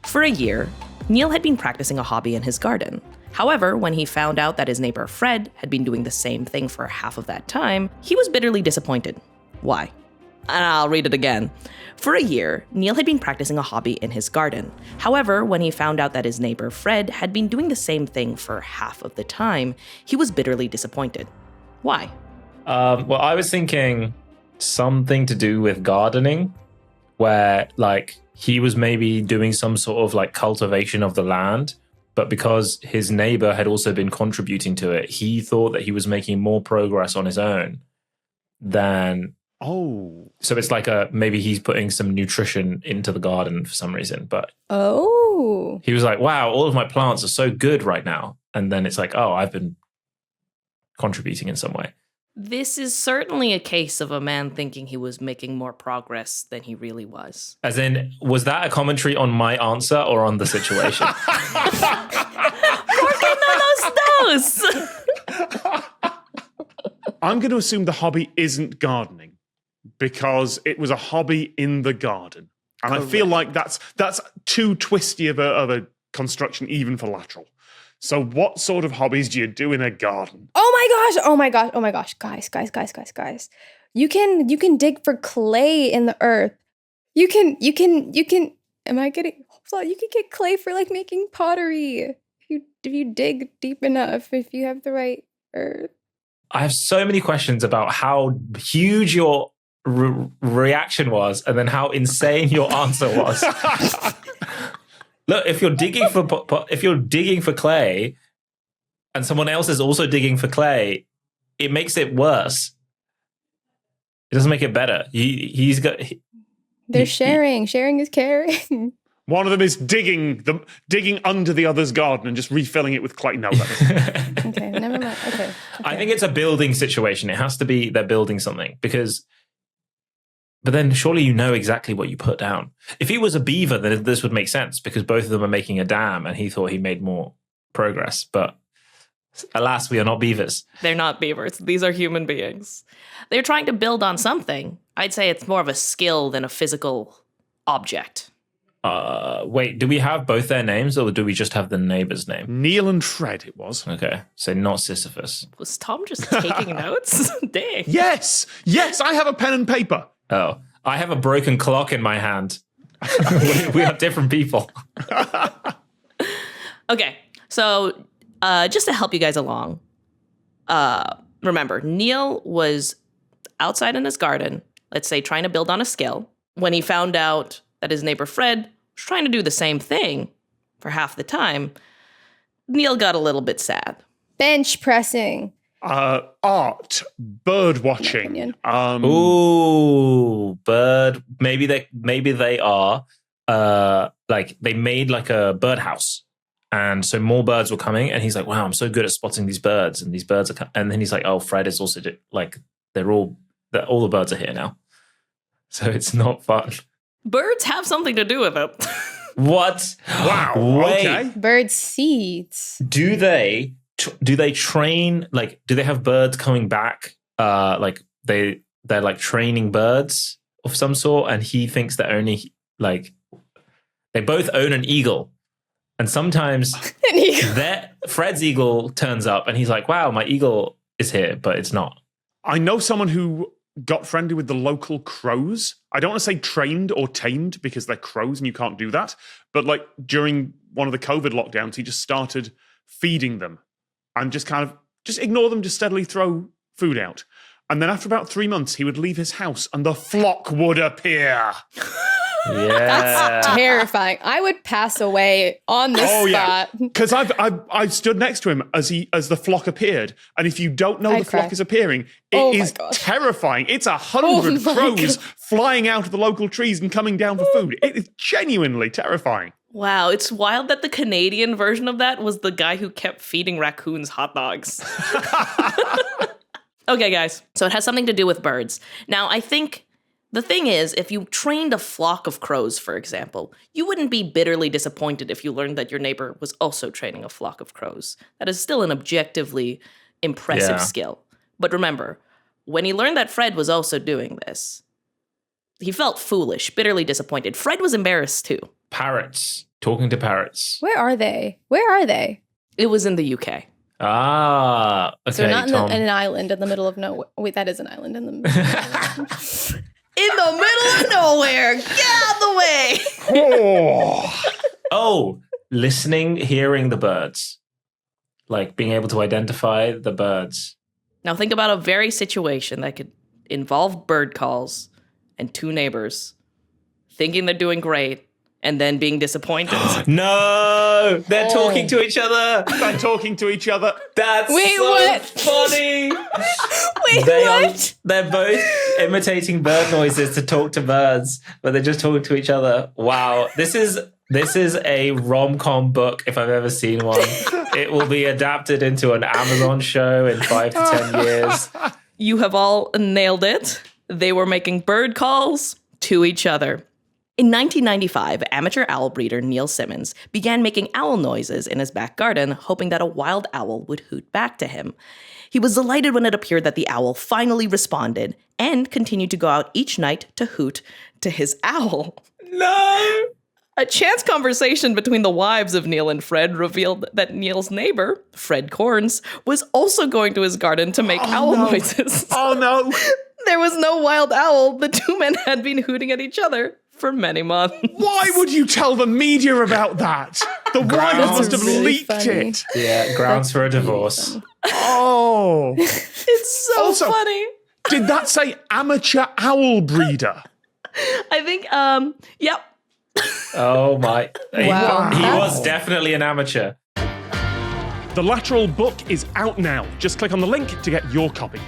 For a year, Neil had been practicing a hobby in his garden. However, when he found out that his neighbor Fred had been doing the same thing for half of that time, he was bitterly disappointed. Why? And I'll read it again. For a year, Neil had been practicing a hobby in his garden. However, when he found out that his neighbor Fred had been doing the same thing for half of the time, he was bitterly disappointed. Why? Well, I was thinking something to do with gardening, where like he was maybe doing some sort of like cultivation of the land, but because his neighbor had also been contributing to it, he thought that he was making more progress on his own than... Oh. So it's like maybe he's putting some nutrition into the garden for some reason, but... Oh. He was like, wow, all of my plants are so good right now. And then it's like, oh, I've been contributing in some way. This is certainly a case of a man thinking he was making more progress than he really was. As in, was that a commentary on my answer or on the situation? ¿Por qué no los dos? I'm going to assume the hobby isn't gardening because it was a hobby in the garden. And I feel like that's too twisty of a construction even for lateral. So what sort of hobbies do you do in a garden? Oh my gosh. Guys. You can dig for clay in the earth. You can am I getting hold on, you can get clay for like making pottery. If you dig deep enough, if you have the right earth. I have so many questions about how huge your reaction was and then how insane your answer was. Look, if you're digging for clay and someone else is also digging for clay, it makes it worse. It doesn't make it better. They're sharing. Sharing is caring. One of them is digging under the other's garden and just refilling it with clay. No, that doesn't. Okay, never mind. Okay. I think it's a building situation. It has to be they're building something but then surely you know exactly what you put down. If he was a beaver, then this would make sense because both of them are making a dam and he thought he made more progress. But alas, we are not beavers. They're not beavers. These are human beings. They're trying to build on something. I'd say it's more of a skill than a physical object. Wait, do we have both their names or do we just have the neighbor's name? Neil and Fred, it was. Okay, so not Sisyphus. Was Tom just taking notes? Dang. Yes, I have a pen and paper. Oh, I have a broken clock in my hand. we are different people. Okay, so just to help you guys along, remember, Neil was outside in his garden, let's say trying to build on a skill, when he found out that his neighbor Fred was trying to do the same thing for half the time. Neil got a little bit sad. Bench pressing. Art, bird watching. Ooh, bird. Maybe they are. Like they made like a birdhouse, and so more birds were coming. And he's like, "Wow, I'm so good at spotting these birds." And these birds are. And then he's like, "Oh, Fred is also like all the birds are here now." So it's not fun. Birds have something to do with it. What? Wow. Wait. Okay. Bird seeds. Do they train, like, do they have birds coming back? Like they're like training birds of some sort, and he thinks that only like they both own an eagle, and sometimes Fred's eagle turns up, and he's like, "Wow, my eagle is here," but it's not. I know someone who got friendly with the local crows. I don't want to say trained or tamed because they're crows and you can't do that. But like during one of the COVID lockdowns, he just started feeding them and just ignore them, just steadily throw food out. And then after about 3 months, he would leave his house and the flock would appear. Yeah. That's terrifying. I would pass away on this spot. Because I've stood next to him as the flock appeared, and if you don't know the flock is appearing, it is terrifying. It's 100 crows flying out of the local trees and coming down for food. It is genuinely terrifying. Wow, it's wild that the Canadian version of that was the guy who kept feeding raccoons hot dogs. Okay, guys, so it has something to do with birds. Now, I think the thing is, if you trained a flock of crows, for example, you wouldn't be bitterly disappointed if you learned that your neighbor was also training a flock of crows. That is still an objectively impressive skill. But remember, when he learned that Fred was also doing this, he felt foolish, bitterly disappointed. Fred was embarrassed too. Parrots. Talking to parrots. Where are they? Where are they? It was in the UK. Ah, okay, So not Tom. in an island in the middle of nowhere. Wait, that is an island in the middle. In the middle of nowhere. Get out of the way. Oh, listening, hearing the birds. Like being able to identify the birds. Now think about a very situation that could involve bird calls and two neighbors thinking they're doing great and then being disappointed. No, they're talking to each other. They're talking to each other. That's Wait, so what? funny. Wait, what? They're both imitating bird noises to talk to birds, but they're just talking to each other. Wow, this is a rom-com book if I've ever seen one. It will be adapted into an Amazon show in 5 to 10 years. You have all nailed it. They were making bird calls to each other. In 1995, amateur owl breeder Neil Simmons began making owl noises in his back garden, hoping that a wild owl would hoot back to him. He was delighted when it appeared that the owl finally responded and continued to go out each night to hoot to his owl. No! A chance conversation between the wives of Neil and Fred revealed that Neil's neighbor, Fred Corns, was also going to his garden to make owl noises. Oh, no. There was no wild owl. The two men had been hooting at each other for many months. Why would you tell the media about that? The wives must have really leaked funny. it. Yeah, grounds for a divorce. Oh. It's so Also- funny. Did that say amateur owl breeder? I think, yep. Oh my. Wow. He That's- was definitely an amateur. The Lateral book is out now. Just click on the link to get your copy.